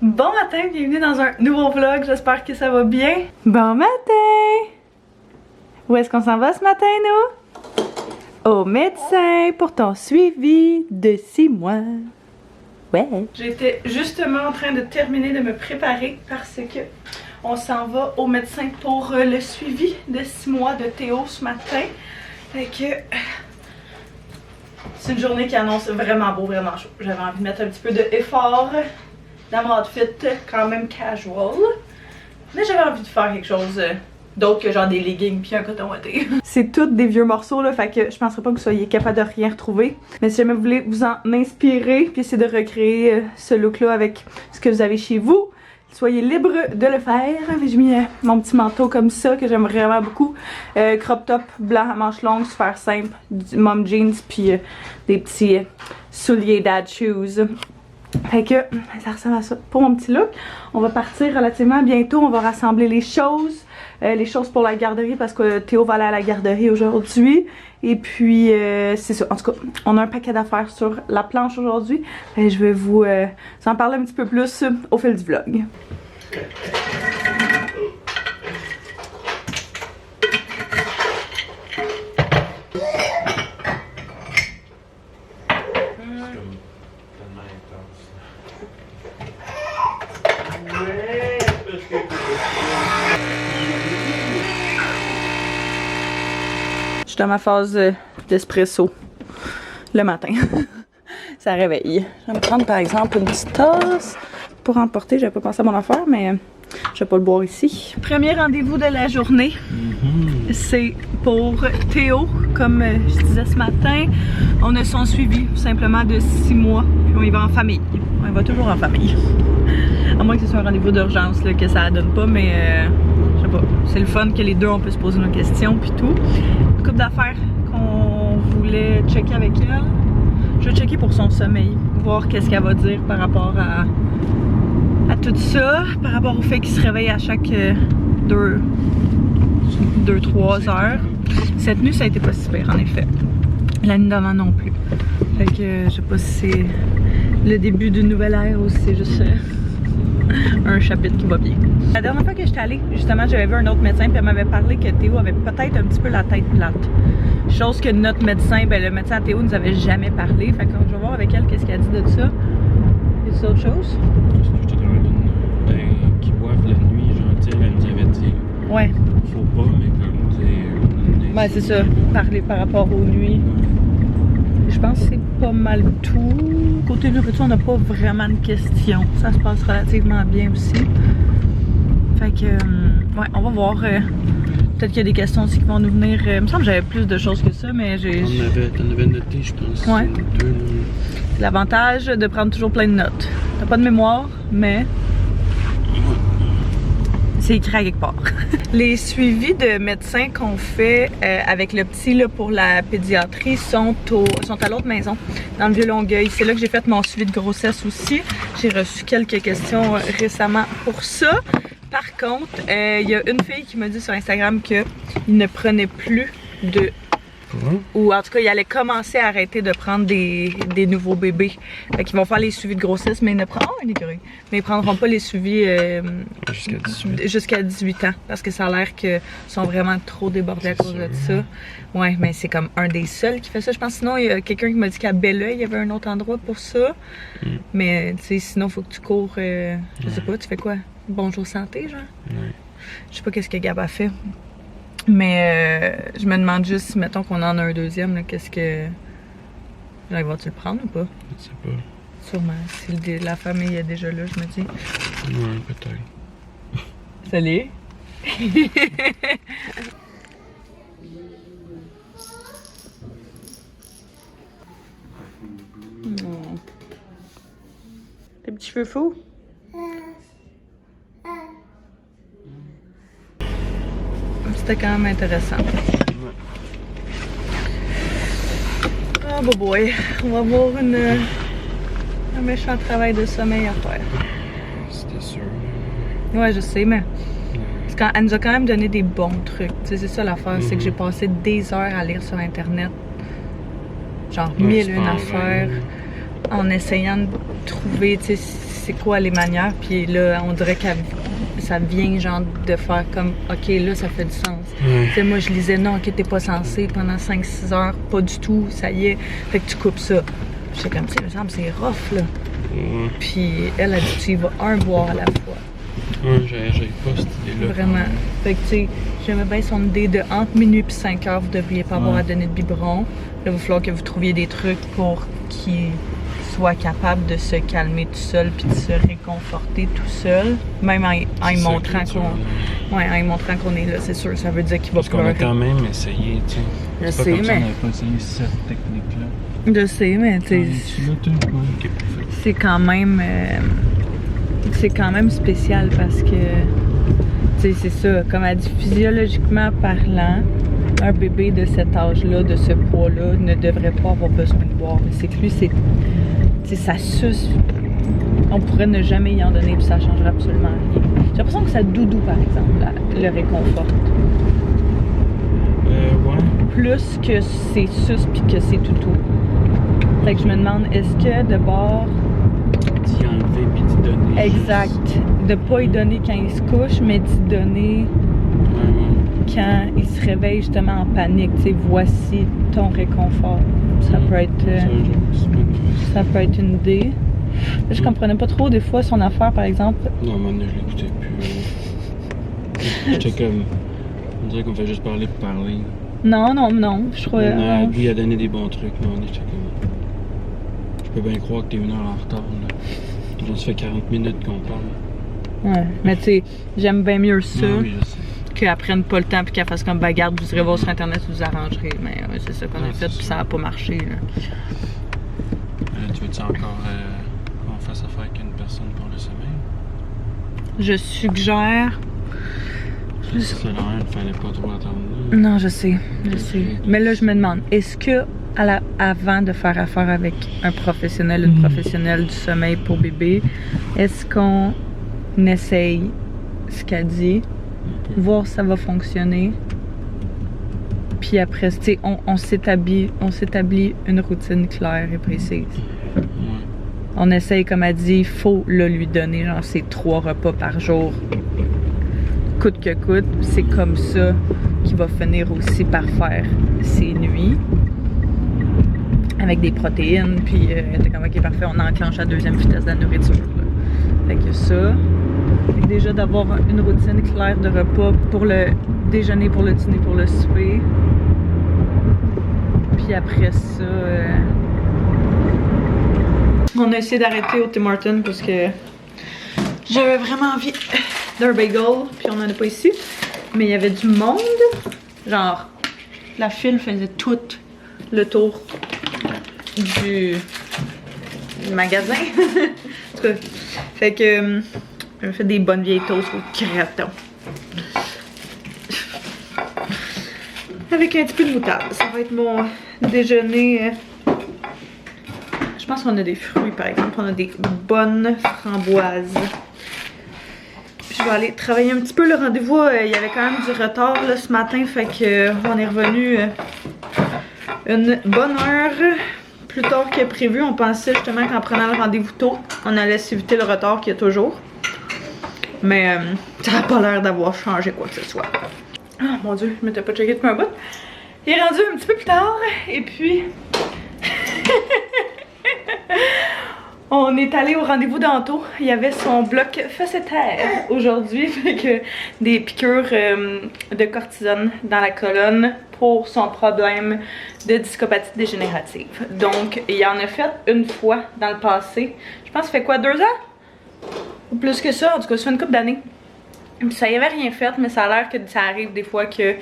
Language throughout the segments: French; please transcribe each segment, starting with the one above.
Bon matin, bienvenue dans un nouveau vlog, j'espère que ça va bien. Bon matin! Où est-ce qu'on s'en va ce matin, nous? Au médecin pour ton suivi de 6 mois. Ouais. J'étais justement en train de terminer de me préparer parce que on s'en va au médecin pour le suivi de 6 mois de Théo ce matin. Fait que c'est une journée qui annonce vraiment beau, vraiment chaud. J'avais envie de mettre un petit peu d'effort dans mon outfit quand même casual. Mais j'avais envie de faire quelque chose d'autre que genre des leggings puis un coton ouaté. C'est toutes des vieux morceaux là, fait que je penserais pas que vous soyez capable de rien retrouver. Mais si jamais vous voulez vous en inspirer puis essayer de recréer ce look là avec ce que vous avez chez vous, soyez libre de le faire. J'ai mis mon petit manteau comme ça que j'aime vraiment beaucoup. Crop top blanc à manches longues, super simple. Du mom jeans puis des petits souliers dad shoes. Fait que ça ressemble à ça pour mon petit look. On va partir relativement bientôt. On va rassembler les choses pour la garderie parce que Théo va aller à la garderie aujourd'hui. Et puis c'est ça. En tout cas, on a un paquet d'affaires sur la planche aujourd'hui. Je vais vous en parler un petit peu plus au fil du vlog. Je suis dans ma phase d'espresso le matin. Ça réveille. Je vais me prendre par exemple une petite tasse pour emporter. J'avais pas pensé à mon affaire, mais je vais pas le boire ici. Premier rendez-vous de la journée, c'est pour Théo. Comme je disais ce matin, on a son suivi simplement de 6 mois. Puis on y va en famille. On y va toujours en famille. À moins que ce soit un rendez-vous d'urgence que ça donne pas, mais je sais pas. C'est le fun que les deux on peut se poser nos questions puis tout. Une couple d'affaires qu'on voulait checker avec elle. Je vais checker pour son sommeil, voir qu'est-ce qu'elle va dire par rapport à tout ça, par rapport au fait qu'il se réveille à chaque 2-3 heures. Cette nuit ça a été pas si pire en effet. La nuit d'avant non plus. Fait que je sais pas si c'est le début d'une nouvelle ère ou si c'est juste un chapitre qui va bien. La dernière fois que j'étais allée, justement, j'avais vu un autre médecin puis elle m'avait parlé que Théo avait peut-être un petit peu la tête plate. Chose que notre médecin, ben le médecin à Théo nous avait jamais parlé. Fait que je vais voir avec elle qu'est-ce qu'elle dit de ça. Y a-t-il autre chose? Qu'ils boivent la nuit, genre, tu sais, elle nous avait dit. Ouais. Faut pas, mais comme, tu sais. Ouais, c'est ça. Parler par rapport aux nuits. Je pense que c'est pas mal tout. Côté nourriture, on n'a pas vraiment de questions. Ça se passe relativement bien aussi. Fait que, ouais, on va voir. Peut-être qu'il y a des questions aussi qui vont nous venir. Il me semble que j'avais plus de choses que ça, mais j'ai. T'en avais noté, je pense. Ouais. C'est l'avantage de prendre toujours plein de notes. T'as pas de mémoire, mais c'est écrit à quelque part. Les suivis de médecins qu'on fait avec le petit là, pour la pédiatrie sont à l'autre maison, dans le Vieux-Longueuil. C'est là que j'ai fait mon suivi de grossesse aussi. J'ai reçu quelques questions récemment pour ça. Par contre, il y a une fille qui m'a dit sur Instagram qu'il ne prenait plus de... Ou en tout cas, il allait commencer à arrêter de prendre des nouveaux bébés. Fait qu'ils vont faire les suivis de grossesse, mais ils ne prendront mais ils prendront pas les suivis jusqu'à 18 ans. Parce que ça a l'air qu'ils sont vraiment trop débordés à cause de ça. Ouais, mais c'est comme un des seuls qui fait ça. Je pense sinon, il y a quelqu'un qui m'a dit qu'à Belleuil, il y avait un autre endroit pour ça. Mais tu sais, sinon, il faut que tu cours. Je sais pas, tu fais quoi? Bonjour santé, genre? Je sais pas qu'est-ce que Gab a fait. Mais je me demande juste, mettons qu'on en a un deuxième, qu'est-ce que... Là, vas-tu le prendre ou pas? Je sais pas. Sûrement. Si la famille est déjà là, je me dis. Ouais, peut-être. Salut! Tes petits cheveux fous? C'était quand même intéressant. Ah, oh boy, on va avoir un méchant travail de sommeil à faire. C'était sûr. Ouais, je sais, mais elle nous a quand même donné des bons trucs. C'est ça l'affaire, c'est que j'ai passé des heures à lire sur Internet. Genre 1001 affaires. En essayant de trouver, tu sais, c'est quoi les manières, puis là, on dirait que ça vient genre de faire comme, ok, là, ça fait du sens. Ouais. Tu sais, moi, je lisais, non, ok, t'es pas censé pendant 5-6 heures, pas du tout, ça y est, fait que tu coupes ça. J'étais comme, tu sais, il me semble, c'est rough, là. Ouais. Puis elle a dit, tu y vas un boire à la fois. Ouais, j'ai pas cette idée-là. Vraiment. Fait que, tu sais, j'aimais bien son idée de entre minuit et 5 heures, vous devriez pas avoir à donner de biberon. Là, il va falloir que vous trouviez des trucs pour qu'il soit capable de se calmer tout seul puis de se réconforter tout seul. Même en y montrant qu'on est là, c'est sûr, ça veut dire qu'il va Parce qu'on a pleurer. quand même essayé, tu sais. Je C'est pas sais, comme si mais... on n'avait pas essayé cette technique-là. Je sais, mais tu sais, Tu l'as, toi? Ouais, ok, parfait. c'est quand même spécial parce que, tu sais, c'est ça, comme elle dit, physiologiquement parlant, un bébé de cet âge-là, de ce poids-là, ne devrait pas avoir besoin de boire. Mais c'est que lui, tu sais, ça suce. On pourrait ne jamais y en donner puis ça changerait absolument rien. J'ai l'impression que ça doudou, par exemple, le réconforte. Ouais. Plus que c'est sus puis que c'est toutou. Fait que je me demande, est-ce que de bord... D'y enlever puis d'y donner. Exact. De pas y donner quand il se couche, mais d'y donner Ouais. quand il se réveille justement en panique. Tu sais, voici ton réconfort. Ça peut être... ça peut être une idée. Je comprenais pas trop des fois son affaire, par exemple. Non, maintenant je l'écoutais plus. J'étais comme. On dirait qu'on fait juste parler pour parler. Non, je trouvais... Lui a donné des bons trucs, mais on était comme. Je peux bien croire que t'es 1 heure en retard, là. Donc, ça fait 40 minutes qu'on parle. Ouais, mais tu sais, j'aime bien mieux ça Ah, oui, je sais. qu'elle prenne pas le temps puis qu'elle fasse comme bagarre, vous irez voir sur internet, vous arrangerez. Mais ouais, c'est ça qu'on a Ouais, fait, c'est puis ça. ça a pas marché. Là. Tu veux-tu encore qu'on fasse affaire avec une personne pour le sommeil? Je suggère... Ça sert à rien, il fallait pas trop attendre là. Non, je sais. Mais là, je me demande, est-ce que avant de faire affaire avec un professionnel, une professionnelle du sommeil pour bébé, est-ce qu'on essaye ce qu'elle dit, voir si ça va fonctionner, puis après, tu sais, on s'établit une routine claire et précise. Ouais. On essaye, comme elle dit, il faut là, lui donner genre ses 3 repas par jour. Coûte que coûte, c'est comme ça qu'il va finir aussi par faire ses nuits. Avec des protéines, puis t'es comme ok parfait, on enclenche la 2e vitesse de la nourriture. Là. Fait que ça. Fait que déjà d'avoir une routine claire de repas pour le déjeuner, pour le dîner, pour le souper. Puis après ça, on a essayé d'arrêter au Tim Hortons parce que j'avais vraiment envie d'un bagel, puis on en a pas ici. Mais il y avait du monde. Genre, la file faisait tout le tour du magasin. En tout cas, fait que j'ai fait des bonnes vieilles toasts au creton. Avec un petit peu de moutarde. Ça va être mon déjeuner. Je pense qu'on a des fruits par exemple. On a des bonnes framboises. Je vais aller travailler un petit peu le rendez-vous. Il y avait quand même du retard là, ce matin. Fait que on est revenu une bonne heure plus tard que prévu. On pensait justement qu'en prenant le rendez-vous tôt, on allait s'éviter le retard qu'il y a toujours. Mais ça n'a pas l'air d'avoir changé quoi que ce soit. Oh mon dieu, je m'étais pas checké depuis un bout. Il est rendu un petit peu plus tard. Et puis... on est allé au rendez-vous d'Anto. Il y avait son bloc facétaire aujourd'hui. Fait que des piqûres de cortisone dans la colonne pour son problème de discopathie dégénérative. Donc, il en a fait une fois dans le passé. Je pense que ça fait quoi, 2 ans? Ou plus que ça, en tout cas, ça fait une couple d'années. Ça y avait rien fait, mais ça a l'air que ça arrive des fois que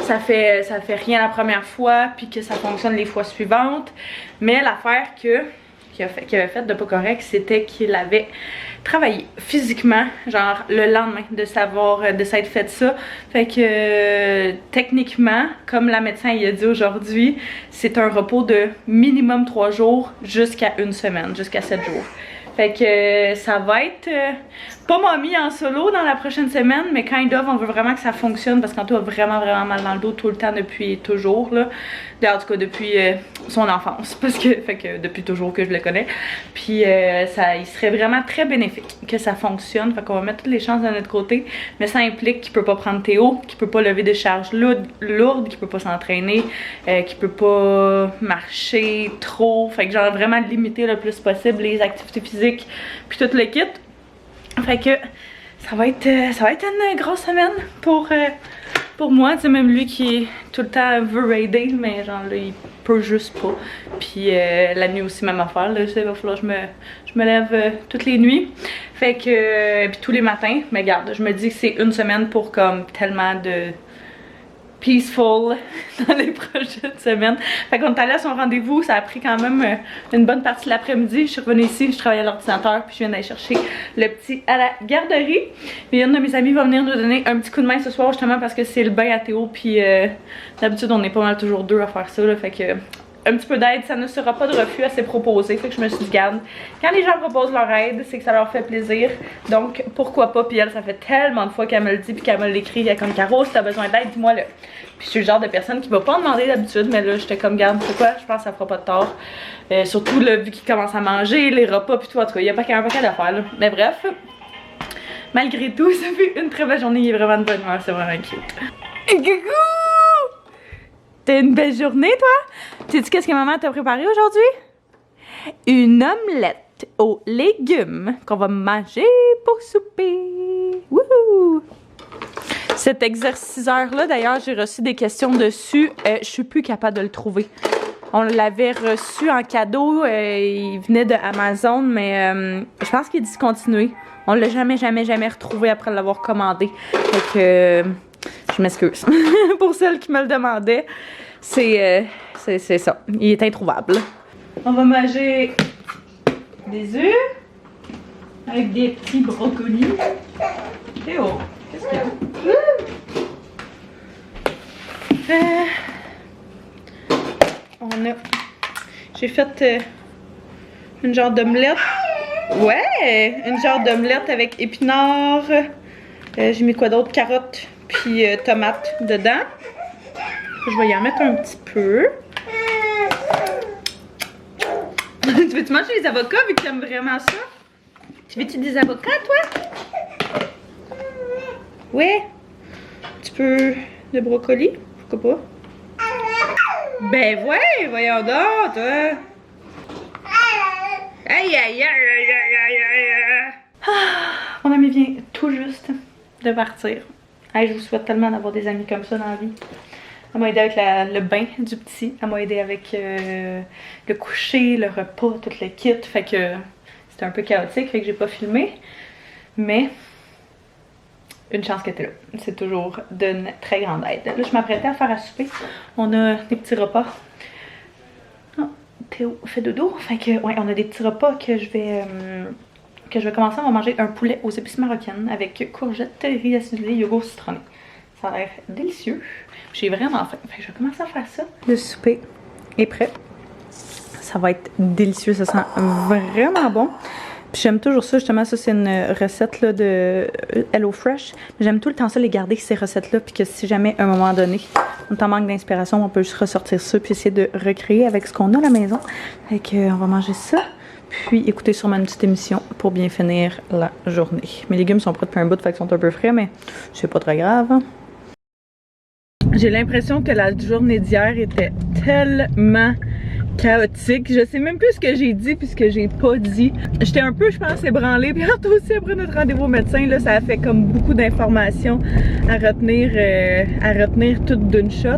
ça fait rien la première fois, puis que ça fonctionne les fois suivantes. Mais l'affaire qu'il avait fait de pas correct, c'était qu'il avait travaillé physiquement, genre le lendemain de s'être fait ça. Fait que techniquement, comme la médecin y a dit aujourd'hui, c'est un repos de minimum 3 jours jusqu'à 1 semaine, jusqu'à 7 jours. Fait que ça va être pas mommy en solo dans la prochaine semaine, mais kind of, on veut vraiment que ça fonctionne parce qu'Anto a vraiment mal dans le dos tout le temps depuis toujours là. En tout cas depuis son enfance, parce que fait que depuis toujours que je le connais. Puis il serait vraiment très bénéfique que ça fonctionne. Fait qu'on va mettre toutes les chances de notre côté, mais ça implique qu'il peut pas prendre Théo, qu'il peut pas lever des charges lourdes, qu'il peut pas s'entraîner, qu'il peut pas marcher trop. Fait que genre vraiment limiter le plus possible les activités physiques puis tout le kit. Fait que ça va être une grosse semaine pour moi, tu sais, même lui qui est tout le temps veut raider, mais genre là il peut juste pas. Puis la nuit aussi même affaire, là, il va falloir que je me lève toutes les nuits. Fait que puis tous les matins, mais regarde, je me dis que c'est une semaine pour comme tellement de peaceful dans les prochaines semaines. Fait qu'on est allé à son rendez-vous, ça a pris quand même une bonne partie de l'après-midi. Je suis revenue ici, je travaillais à l'ordinateur, puis je viens d'aller chercher le petit à la garderie. Puis une de mes amies va venir nous donner un petit coup de main ce soir justement parce que c'est le bain à Théo, puis d'habitude on est pas mal toujours deux à faire ça là, fait que un petit peu d'aide, ça ne sera pas de refus à ses proposés. Fait que je me suis dit, garde, quand les gens proposent leur aide, c'est que ça leur fait plaisir. Donc, pourquoi pas? Puis elle, ça fait tellement de fois qu'elle me le dit, puis qu'elle me l'écrit. Elle est comme, Caro, si t'as besoin d'aide, dis-moi-le. Puis je suis le genre de personne qui va pas en demander d'habitude, mais là, j'étais comme, garde, pourquoi? Je pense que ça fera pas de tort. Surtout, là, vu qu'il commence à manger, les repas, puis tout, en tout cas, il y a pas qu'un paquet d'affaires, là. Mais bref, malgré tout, ça fait une très belle journée. Il est vraiment de bonne humeur, c'est vraiment cute. Coucou! T'as une belle journée, toi? Sais-tu qu'est-ce que maman t'a préparé aujourd'hui? Une omelette aux légumes qu'on va manger pour souper. Wouhou! Cet exerciceur-là, d'ailleurs, j'ai reçu des questions dessus. Je suis plus capable de le trouver. On l'avait reçu en cadeau. Il venait de Amazon, mais je pense qu'il est discontinué. On l'a jamais retrouvé après l'avoir commandé. Fait que je m'excuse pour celles qui me le demandaient. C'est ça. Il est introuvable. On va manger des œufs avec des petits brocolis. Théo, qu'est-ce qu'il y a? J'ai fait une genre d'omelette. Ouais, une genre d'omelette avec épinards. J'ai mis quoi d'autre? Carottes puis tomates dedans. Je vais y en mettre un petit peu. Tu veux-tu manger les avocats vu que tu aimes vraiment ça? Tu veux-tu des avocats, toi? Ouais. Un petit peu de brocoli, pourquoi pas? Ben ouais, voyons donc, toi. Aïe, aïe, aïe, aïe, aïe, aïe. Ah, mon ami vient tout juste de partir. Hey, je vous souhaite tellement d'avoir des amis comme ça dans la vie. Elle m'a aidé avec le bain du petit. Elle m'a aidé avec le coucher, le repas, tout le kit. Fait que c'était un peu chaotique, fait que j'ai pas filmé. Mais une chance qu'elle était là. C'est toujours d'une très grande aide. Là, je m'apprêtais à faire à souper. On a des petits repas. Oh, Théo fait dodo. Fait que, ouais, on a des petits repas que je vais commencer. On va manger un poulet aux épices marocaines avec courgettes, riz acidulé, yogourt citronné. Ça a l'air délicieux. J'ai vraiment faim. Fait que je vais commencer à faire ça. Le souper est prêt. Ça va être délicieux. Ça sent vraiment bon. Puis j'aime toujours ça. Justement, ça, c'est une recette là, de HelloFresh. J'aime tout le temps ça, les garder, ces recettes-là. Puis que si jamais, à un moment donné, on est en manque d'inspiration, on peut juste ressortir ça. Puis essayer de recréer avec ce qu'on a à la maison. Fait que, on va manger ça. Puis écouter sûrement une petite émission pour bien finir la journée. Mes légumes sont prêts depuis un bout, fait qu'ils sont un peu frais, mais c'est pas très grave. J'ai l'impression que la journée d'hier était tellement chaotique. Je sais même plus ce que j'ai dit puis ce que j'ai pas dit. J'étais un peu, je pense, ébranlée. Puis aussi après notre rendez-vous au médecin, là, ça a fait comme beaucoup d'informations à retenir toutes d'une shot.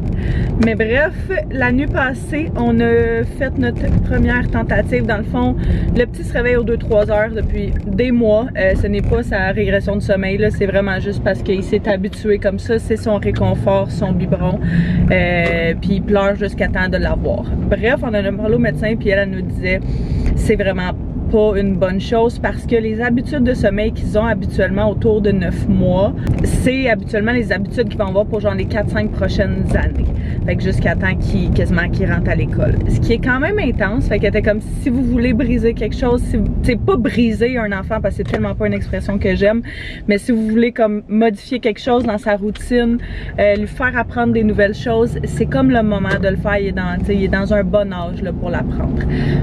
Mais bref, la nuit passée, on a fait notre première tentative. Dans le fond, le petit se réveille aux 2-3 heures depuis des mois. Ce n'est pas sa régression de sommeil, là, c'est vraiment juste parce qu'il s'est habitué comme ça. C'est son réconfort, son biberon. Puis il pleure jusqu'à temps de l'avoir. Bref, on en a parlé au médecin, puis elle nous disait c'est vraiment pas une bonne chose parce que les habitudes de sommeil qu'ils ont habituellement autour de 9 mois, c'est habituellement les habitudes qu'ils vont avoir pour genre les 4-5 prochaines années. Fait que jusqu'à temps qu'ils rentrent à l'école. Ce qui est quand même intense, fait qu'elle était comme si vous voulez briser quelque chose, si c'est pas briser un enfant parce que c'est tellement pas une expression que j'aime, mais si vous voulez comme modifier quelque chose dans sa routine, lui faire apprendre des nouvelles choses, c'est comme le moment de le faire, il est dans un bon âge là, pour l'apprendre.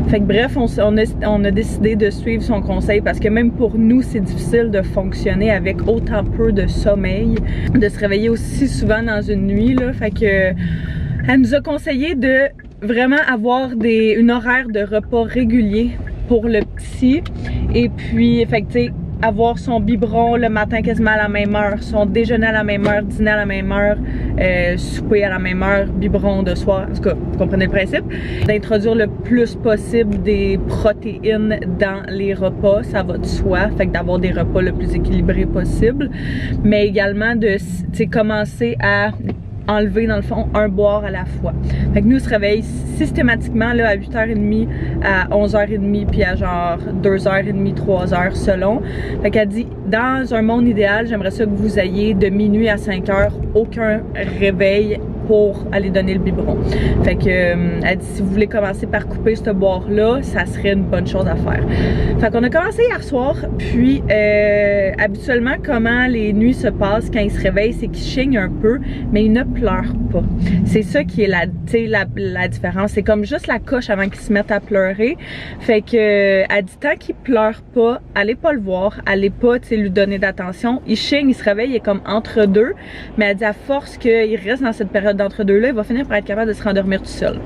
Fait que bref, on a décidé de suivre son conseil parce que même pour nous, c'est difficile de fonctionner avec autant peu de sommeil, de se réveiller aussi souvent dans une nuit, là. Fait que elle nous a conseillé de vraiment avoir une horaire de repas régulier pour le petit. Et puis, fait que tu sais, avoir son biberon le matin quasiment à la même heure, son déjeuner à la même heure, dîner à la même heure, souper à la même heure, biberon de soir. En tout cas, vous comprenez le principe. D'introduire le plus possible des protéines dans les repas, ça va de soi. Fait que d'avoir des repas le plus équilibrés possible. Mais également de commencer à enlever dans le fond un boire à la fois. Fait que nous on se réveille systématiquement là, à 8h30, à 11h30 puis à genre 2h30, 3h selon. Fait qu'elle dit dans un monde idéal, j'aimerais ça que vous ayez de minuit à 5h aucun réveil pour aller donner le biberon. Fait que elle dit si vous voulez commencer par couper ce boire là, ça serait une bonne chose à faire. Fait qu'on a commencé hier soir, puis habituellement comment les nuits se passent quand il se réveille, c'est qu'il chigne un peu, mais il ne pleure pas. C'est ça qui est la différence. C'est comme juste la coche avant qu'il se mette à pleurer. Fait que elle dit tant qu'il pleure pas, allez pas le voir, allez pas lui donner d'attention. Il chigne, il se réveille, il est comme entre deux, mais elle dit à force qu'il reste dans cette période d'entre deux là, il va finir par être capable de se rendormir tout seul.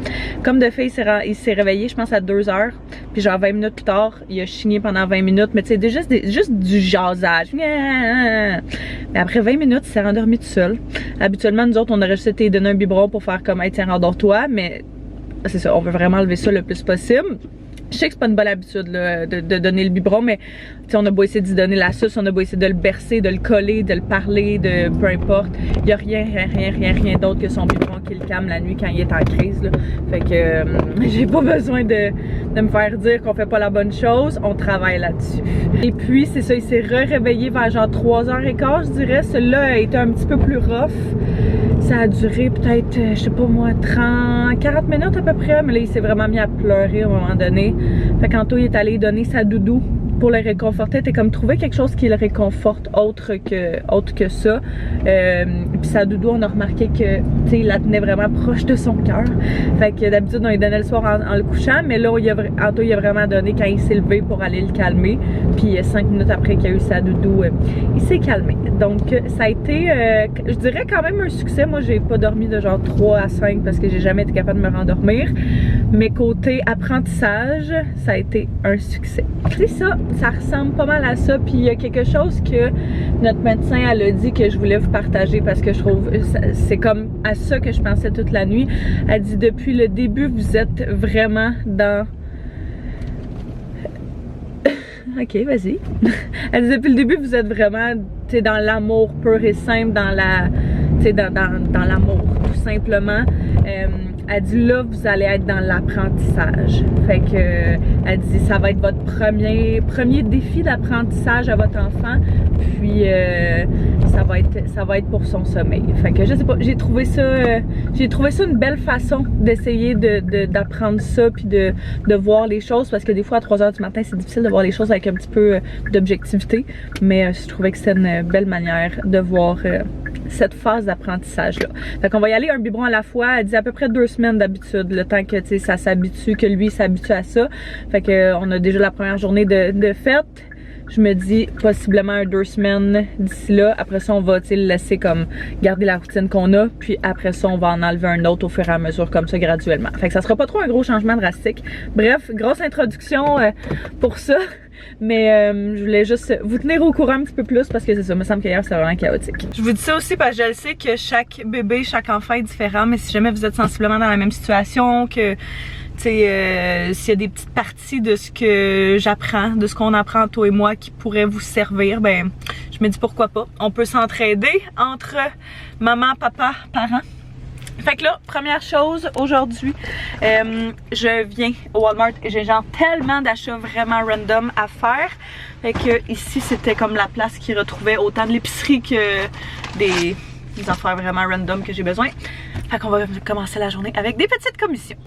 Comme de fait, il s'est réveillé, je pense à 2h, puis genre 20 minutes plus tard, il a chigné pendant 20 minutes, mais tu sais, juste du jasage. Mais après 20 minutes, il s'est rendormi tout seul. Habituellement, nous autres, on aurait juste été donner un biberon pour faire comme hey, tiens, rendors-toi, mais c'est ça, on veut vraiment enlever ça le plus possible. Je sais que c'est pas une bonne habitude là, de donner le biberon, mais on a beau essayer d'y donner la suce, on a beau essayer de le bercer, de le coller, de le parler, de peu importe. Il n'y a rien d'autre que son biberon qui le calme la nuit quand il est en crise. Là. Fait que j'ai pas besoin de me faire dire qu'on fait pas la bonne chose, on travaille là-dessus. Et puis c'est ça, il s'est réveillé vers genre 3h15, je dirais. Celui-là a été un petit peu plus rough. Ça a duré peut-être, je sais pas moi, 40 minutes à peu près, mais là il s'est vraiment mis à pleurer à un moment donné. Fait qu'Anto il est allé donner sa doudou pour le réconforter. T'es comme trouver quelque chose qui le réconforte autre que ça. Puis sa doudou, on a remarqué que il la tenait vraiment proche de son cœur. Fait que d'habitude on lui donnait le soir en le couchant, mais là Anto il a vraiment donné quand il s'est levé pour aller le calmer. Puis 5 minutes après qu'il a eu sa doudou, il s'est calmé. Donc ça a été, je dirais quand même un succès. Moi j'ai pas dormi de genre 3 à 5 parce que j'ai jamais été capable de me rendormir. Mais côté apprentissage, ça a été un succès. C'est ça. Ça ressemble pas mal à ça, puis il y a quelque chose que notre médecin elle a dit que je voulais vous partager parce que je trouve c'est comme à ça que je pensais toute la nuit. Elle dit depuis le début vous êtes vraiment dans ok vas-y. Elle dit depuis le début vous êtes vraiment dans l'amour pur et simple, dans l'amour tout simplement. Elle dit là vous allez être dans l'apprentissage. Fait que elle dit ça va être votre premier défi d'apprentissage à votre enfant. Puis ça va être pour son sommeil. Fait que je sais pas, j'ai trouvé ça une belle façon d'essayer d'apprendre ça puis de voir les choses parce que des fois à 3h du matin c'est difficile de voir les choses avec un petit peu d'objectivité. Mais je trouvais que c'était une belle manière de voir cette phase d'apprentissage là. Fait qu'on va y aller un biberon à la fois. Elle dit à peu près 2 semaines d'habitude, le temps que ça s'habitue, que lui s'habitue à ça. Fait que on a déjà la première journée de fête. Je me dis possiblement 2 semaines d'ici là. Après ça, on va le laisser comme garder la routine qu'on a. Puis après ça, on va en enlever un autre au fur et à mesure comme ça graduellement. Fait que ça sera pas trop un gros changement drastique. Bref, grosse introduction pour ça. Mais je voulais juste vous tenir au courant un petit peu plus parce que c'est ça, il me semble qu'hier c'était vraiment chaotique. Je vous dis ça aussi parce que je le sais que chaque bébé, chaque enfant est différent. Mais si jamais vous êtes sensiblement dans la même situation, que s'il y a des petites parties de ce que j'apprends, de ce qu'on apprend toi et moi qui pourraient vous servir, ben je me dis pourquoi pas. On peut s'entraider entre maman, papa, parents. Fait que là, première chose, aujourd'hui, je viens au Walmart et j'ai genre tellement d'achats vraiment random à faire. Fait que ici, c'était comme la place qui retrouvait autant de l'épicerie que des affaires vraiment random que j'ai besoin. Fait qu'on va commencer la journée avec des petites commissions.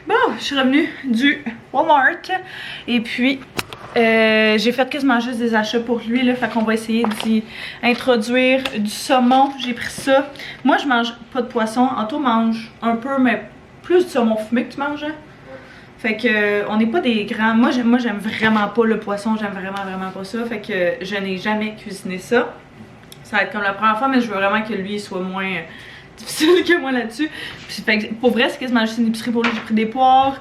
Bon, je suis revenue du Walmart et puis j'ai fait quasiment juste des achats pour lui là, fait qu'on va essayer d'y introduire du saumon. J'ai pris ça. Moi je mange pas de poisson, Anto mange un peu mais plus du saumon fumé que tu manges. Hein? Fait que on n'est pas des grands. Moi j'aime vraiment pas le poisson, j'aime vraiment pas ça. Fait que je n'ai jamais cuisiné ça. Ça va être comme la première fois mais je veux vraiment que lui soit moins difficile que moi là-dessus. Pour vrai, c'est quasiment juste une épicerie pour lui. J'ai pris des poires,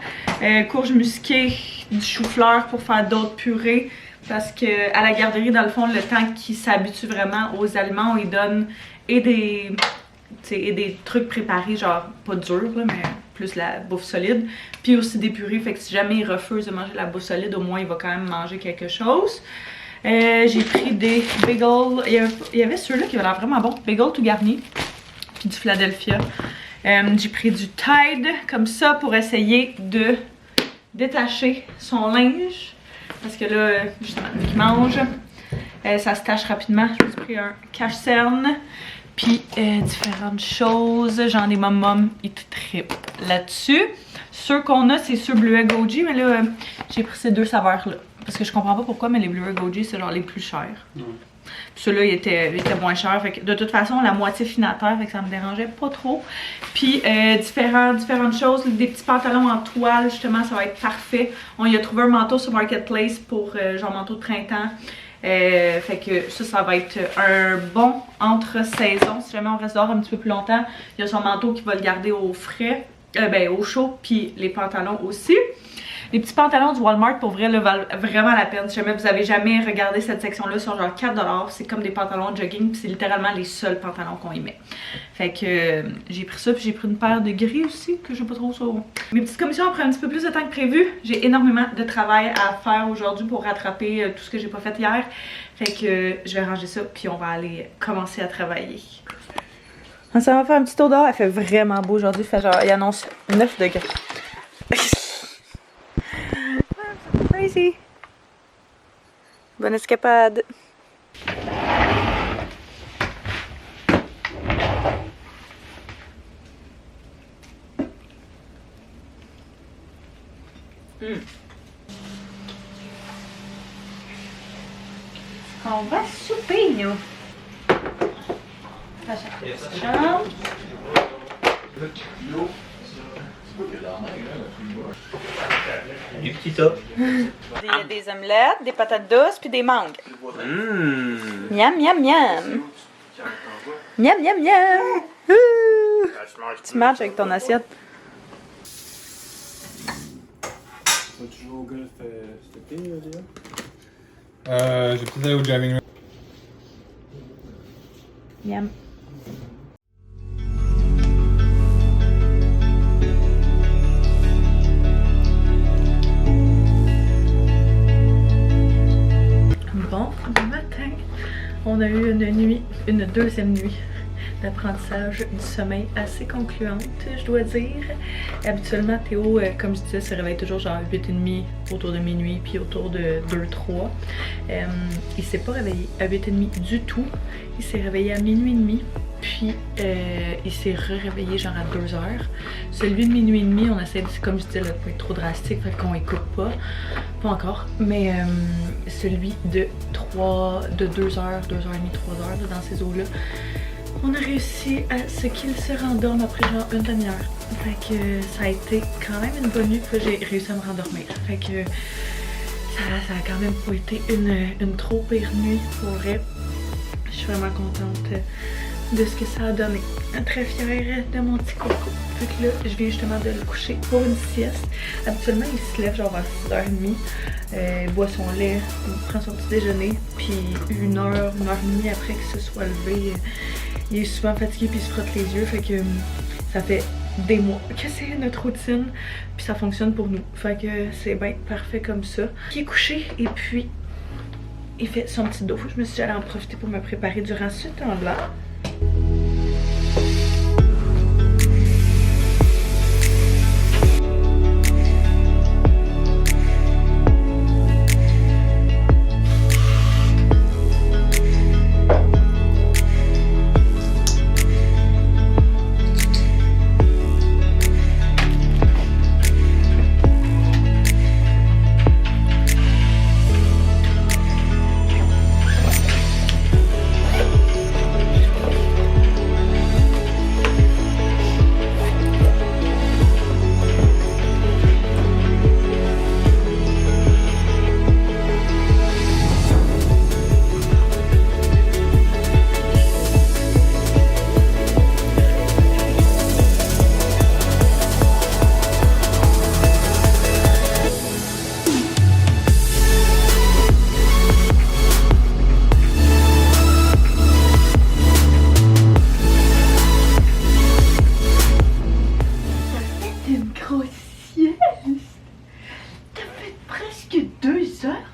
courges musquées, du chou-fleur pour faire d'autres purées. Parce que à la garderie, dans le fond, le temps qu'il s'habitue vraiment aux aliments, on lui donne et des trucs préparés, genre pas durs, là, mais plus la bouffe solide. Puis aussi des purées, fait que si jamais il refuse de manger la bouffe solide, au moins il va quand même manger quelque chose. J'ai pris des bagels. Il y avait ceux-là qui avaient l'air vraiment bons. Bagels tout garnis. Puis du Philadelphia. J'ai pris du Tide comme ça pour essayer de détacher son linge. Parce que là, justement, vu qu'il mange, ça se tâche rapidement. J'ai pris un cache-cerne. Puis différentes choses. J'en ai Mom, il te trippe là-dessus. Ceux qu'on a, c'est ceux bleuets Goji. Mais là, j'ai pris ces deux saveurs-là. Parce que je comprends pas pourquoi, mais les bleuets Goji, c'est genre les plus chers. Ceux-là, il était moins cher. Fait que de toute façon, la moitié finataire, fait que ça me dérangeait pas trop. Puis différentes choses. Des petits pantalons en toile, justement, ça va être parfait. On y a trouvé un manteau sur Marketplace pour genre manteau de printemps. Fait que ça va être un bon entre-saison. Si jamais on reste dehors un petit peu plus longtemps, il y a son manteau qui va le garder au frais, au chaud, puis les pantalons aussi. Les petits pantalons du Walmart, pour vrai, là, valent vraiment la peine. Si jamais vous avez jamais regardé cette section-là, ils sont genre 4$. C'est comme des pantalons de jogging, puis c'est littéralement les seuls pantalons qu'on y met. Fait que j'ai pris ça, puis j'ai pris une paire de gris aussi, que je sais pas trop ça. Mes petites commissions prennent un petit peu plus de temps que prévu. J'ai énormément de travail à faire aujourd'hui pour rattraper tout ce que j'ai pas fait hier. Fait que je vais ranger ça, puis on va aller commencer à travailler. Ça va faire un petit tour dehors. Elle fait vraiment beau aujourd'hui. Fait genre, il annonce 9 degrés. Crazy. Bonne escapade. On va souper, nous. Chambre. Du petit top. Il y a des omelettes, des patates douces, puis des mangues. Miam, miam, miam. Miam, miam, miam. Tu marches avec ton assiette. Tu joues au golf cet été, déjà? J'ai peut-être allé au driving range. Miam. Bon matin, on a eu une deuxième nuit d'apprentissage du sommeil assez concluante, je dois dire. Habituellement, Théo, comme je disais, se réveille toujours genre 8h30, autour de minuit, puis autour de 2-3. Il s'est pas réveillé à 8h30 du tout. Il s'est réveillé à minuit et demi, puis il s'est réveillé genre à 2h. Celui de minuit et demi, on essaie de, comme je disais, là, pas être trop drastique, fait qu'on écoute pas encore. Mais celui de 2h, 2h30, 3h, dans ces eaux-là, on a réussi à ce qu'il se rendorme après genre une demi-heure. Fait que ça a été quand même une bonne nuit, puis j'ai réussi à me rendormir. Fait que ça a quand même pas été une trop pire nuit pour vrai. Je suis vraiment contente de ce que ça a donné. Très fière de mon petit coco. Fait que là, je viens justement de le coucher pour une sieste. Habituellement, il se lève genre vers 6h30. Il boit son lait, il prend son petit déjeuner. Puis 1h30 après qu'il se soit levé, il est souvent fatigué puis il se frotte les yeux. Fait que ça fait des mois que c'est notre routine, puis ça fonctionne pour nous. Fait que c'est bien parfait comme ça. Qui est couché et puis il fait son petit dos. Je me suis dit j'allais en profiter pour me préparer durant ce temps-là.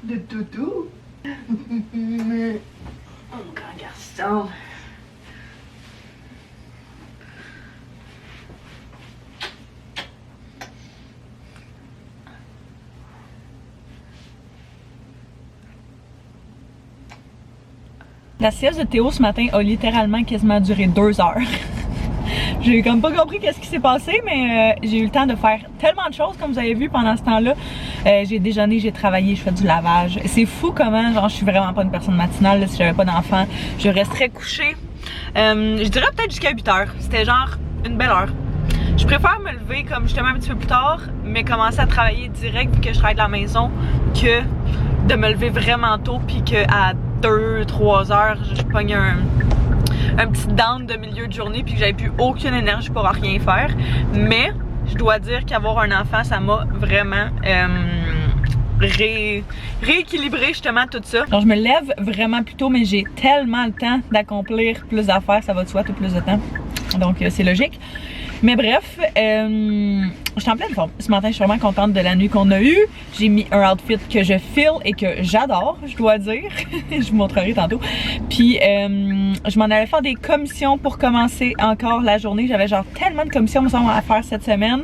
De dodo. Mon grand garçon. La sieste de Théo ce matin a littéralement quasiment duré 2 heures. J'ai comme pas compris qu'est-ce qui s'est passé, mais j'ai eu le temps de faire tellement de choses comme vous avez vu pendant ce temps-là. J'ai déjeuné, j'ai travaillé, je fais du lavage. C'est fou comment, genre, je suis vraiment pas une personne matinale. Là, si j'avais pas d'enfant, je resterais couchée. Je dirais peut-être jusqu'à 8 heures. C'était genre une belle heure. Je préfère me lever comme justement un petit peu plus tard, mais commencer à travailler direct vu que je travaille de la maison, que de me lever vraiment tôt puis qu'à 2-3 heures, je pogne un petit down de milieu de journée puis que j'avais plus aucune énergie pour rien faire. Mais je dois dire qu'avoir un enfant, ça m'a vraiment rééquilibrer justement tout ça. Donc je me lève vraiment plus tôt, mais j'ai tellement le temps d'accomplir plus d'affaires, ça va de soi tout plus de temps. Donc c'est logique. Mais bref, je suis en pleine forme. Ce matin, je suis vraiment contente de la nuit qu'on a eue. J'ai mis un outfit que je feel et que j'adore, je dois dire. Je vous montrerai tantôt. Puis, je m'en allais faire des commissions pour commencer encore la journée. J'avais genre tellement de commissions me semble, à faire cette semaine.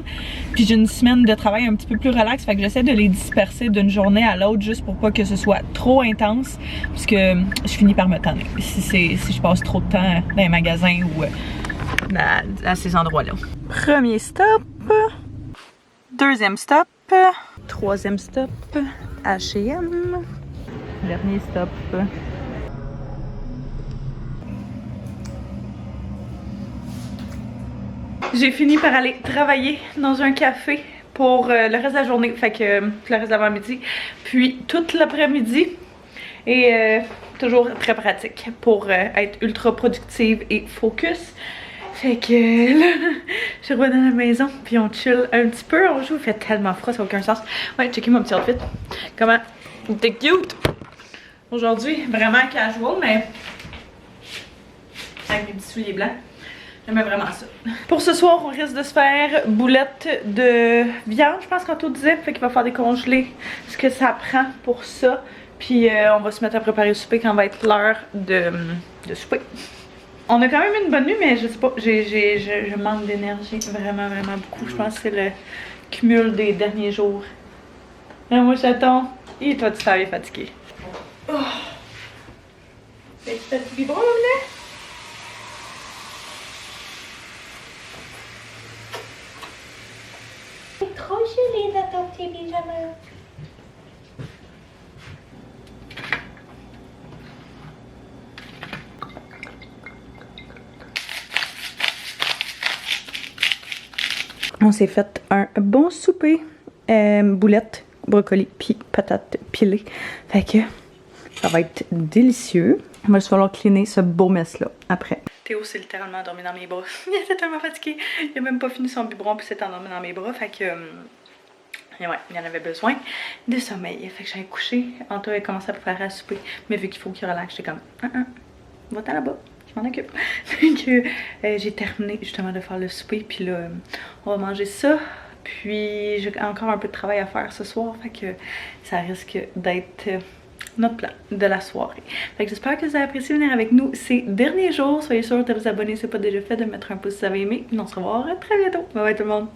Puis j'ai une semaine de travail un petit peu plus relax. Fait que j'essaie de les disperser d'une journée à l'autre juste pour pas que ce soit trop intense. Parce que je finis par me tanner si je passe trop de temps dans les magasins ou à ces endroits-là. Premier stop, deuxième stop, troisième stop, H&M, dernier stop. J'ai fini par aller travailler dans un café pour le reste de la journée, fait que le reste de l'avant-midi, puis toute l'après-midi. Et toujours très pratique pour être ultra productive et focus. Fait que là, je suis revenue à la maison, puis on chill un petit peu, on joue, il fait tellement froid, ça n'a aucun sens. Ouais, checkez mon petit outfit. Comment? T'es cute! Aujourd'hui, vraiment casual, mais avec mes petits souliers blancs. J'aimais vraiment ça. Pour ce soir, on risque de se faire boulettes de viande, je pense qu'Anto disait. Fait qu'il va faire décongeler ce que ça prend pour ça. Puis on va se mettre à préparer le souper quand va être l'heure de souper. On a quand même une bonne nuit, mais je sais pas, je manque d'énergie vraiment beaucoup. Je pense que c'est le cumul des derniers jours. Là, moi, chaton, et toi, tu t'avais fatigué. Oh. Fais-tu petit biberon, là? C'est trop joli dans ton petit pyjama. On s'est fait un bon souper, boulettes, brocoli puis patates pilées. Fait que ça va être délicieux. Il va juste falloir cleaner ce beau mess là après. Théo s'est littéralement endormi dans mes bras. Il était tellement fatigué. Il a même pas fini son biberon puis s'est endormi dans mes bras. Fait que ouais, il en avait besoin de sommeil. Fait que j'allais coucher. Anto a commencé à préparer à souper. Mais vu qu'il faut qu'il relaxe, j'étais comme va-t'en là-bas. je m'en occupe. Donc, j'ai terminé justement de faire le souper, puis là, on va manger ça. Puis j'ai encore un peu de travail à faire ce soir, fait que ça risque d'être notre plan de la soirée. Fait que j'espère que vous avez apprécié venir avec nous ces derniers jours. Soyez sûrs de vous abonner si ce n'est pas déjà fait, de mettre un pouce si vous avez aimé. On se revoit très bientôt. Bye bye tout le monde!